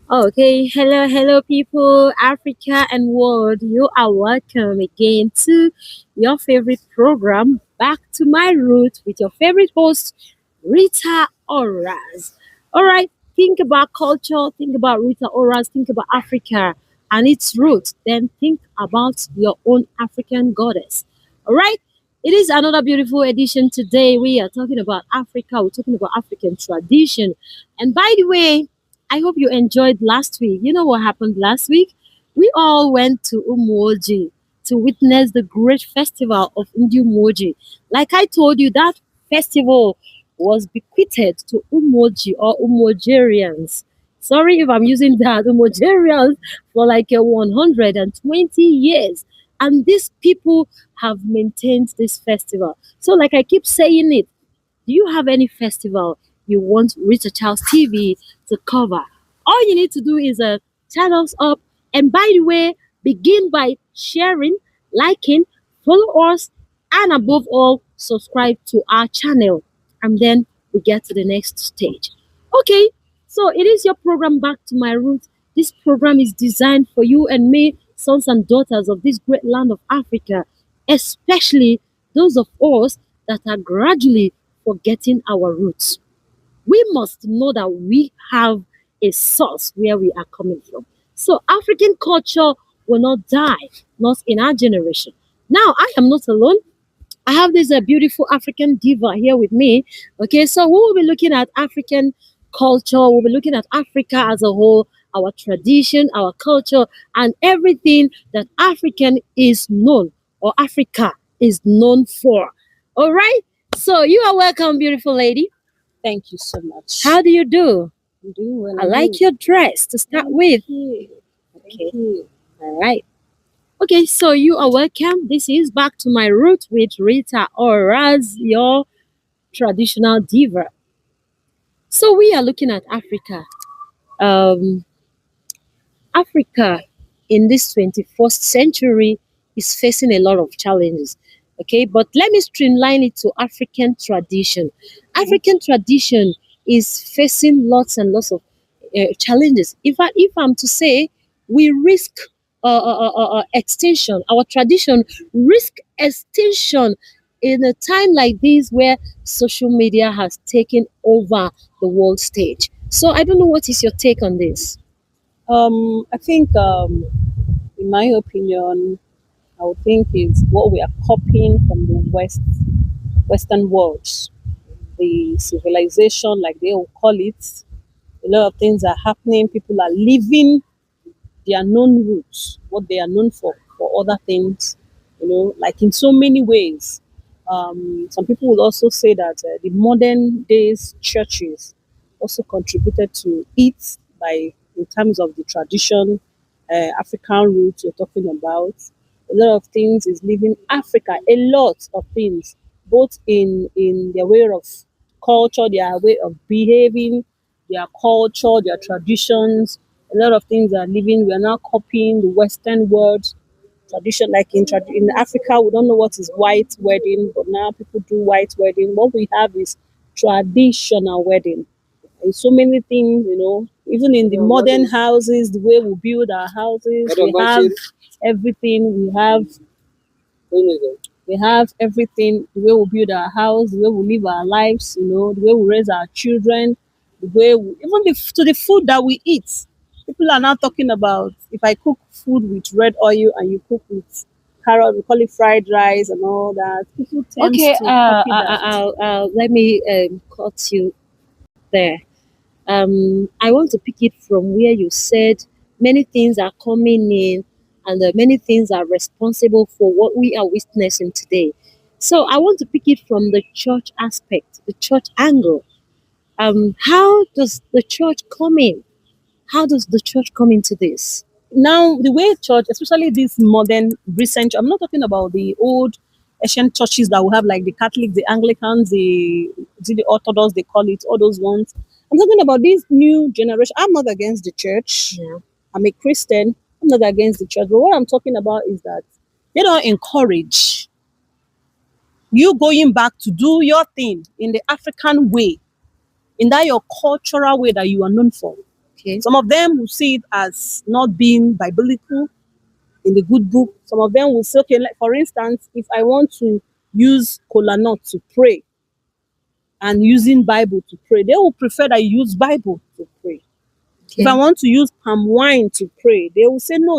Okay, hello, people, Africa and world. You are welcome again to your favorite program, Back to My Roots, with your favorite host, Rita Oras. All right, think about culture, think about Rita Oras, think about Africa and its roots, then think about your own African goddess. All right, it is another beautiful edition today. We are talking about Africa, we're talking about African tradition. And by the way, I hope you enjoyed last week. You know what happened last week? We all went to Umoji to witness the great festival of Umoji. Like I told you, that festival was bequeathed to Umoji or Umojerians. Sorry if I'm using that, Umojerians, for like 120 years. And these people have maintained this festival. So, like I keep saying it, do you have any festival you want Rita Charles TV to cover? All you need to do is chat us up. And by the way, begin by sharing, liking, follow us, and above all, subscribe to our channel. And then we get to the next stage. Okay, so it is your program Back to My Roots. This program is designed for you and me, sons and daughters of this great land of Africa, especially those of us that are gradually forgetting our roots. We must know that we have a source where we are coming from. So African culture will not die, not in our generation. Now, I am not alone. I have this beautiful African diva here with me. Okay, so we will be looking at African culture, we'll be looking at Africa as a whole, our tradition, our culture, and everything that African is known or Africa is known for. All right, so you are welcome, beautiful lady. Thank you so much. How do you do? I'm doing well. I like your dress to start with. you. Okay, all right. Okay, so you are welcome. This is Back to My Roots with Rita Oras, your traditional diva. So we are looking at Africa. Um, Africa in this 21st century is facing a lot of challenges. Okay, but let me streamline it to African tradition. African tradition is facing lots and lots of challenges. If I'm to say, we risk extinction. Our tradition risk extinction in a time like this where social media has taken over the world stage. So I don't know, what is your take on this? I think, in my opinion, I would think is what we are copying from the Western world, the civilization, like they will call it. A lot of things are happening. People are leaving their known roots, what they are known for other things. Like in so many ways. Some people will also say that the modern days churches also contributed to it by in terms of the tradition, African roots you're talking about. A lot of things is leaving Africa. A lot of things, both in their way of culture, their way of behaving, their culture, their traditions. A lot of things are leaving. We are now copying the Western world tradition. Like in Africa, we don't know what is white wedding, but now people do white wedding. What we have is traditional wedding. And so many things, even in the modern houses, the way we build our houses, we have everything. We have everything. The way we build our house, the way we live our lives, the way we raise our children, the way even to the food that we eat. People are now talking about if I cook food with red oil and you cook with carrot, we call it fried rice and all that. People tend Okay, to copy that. let me cut you there. I want to pick it from where you said many things are coming in and many things are responsible for what we are witnessing today. So I want to pick it from the church aspect, the church angle. How does the church come in? How does the church come into this? Now the way church, especially this modern recent, I'm not talking about the old ancient churches that we have, like the Catholic, the Anglicans, the Orthodox, they call it, all those ones. I'm talking about this new generation. I'm not against the church. Yeah. I'm a Christian. I'm not against the church. But what I'm talking about is that they don't encourage you going back to do your thing in the African way, in that your cultural way that you are known for. Okay. Some of them will see it as not being biblical in the good book. Some of them will say, okay, like for instance, if I want to use kola nut to pray and using Bible to pray, they will prefer that I use Bible to pray. If I Okay. want to use palm wine to pray, they will say, no,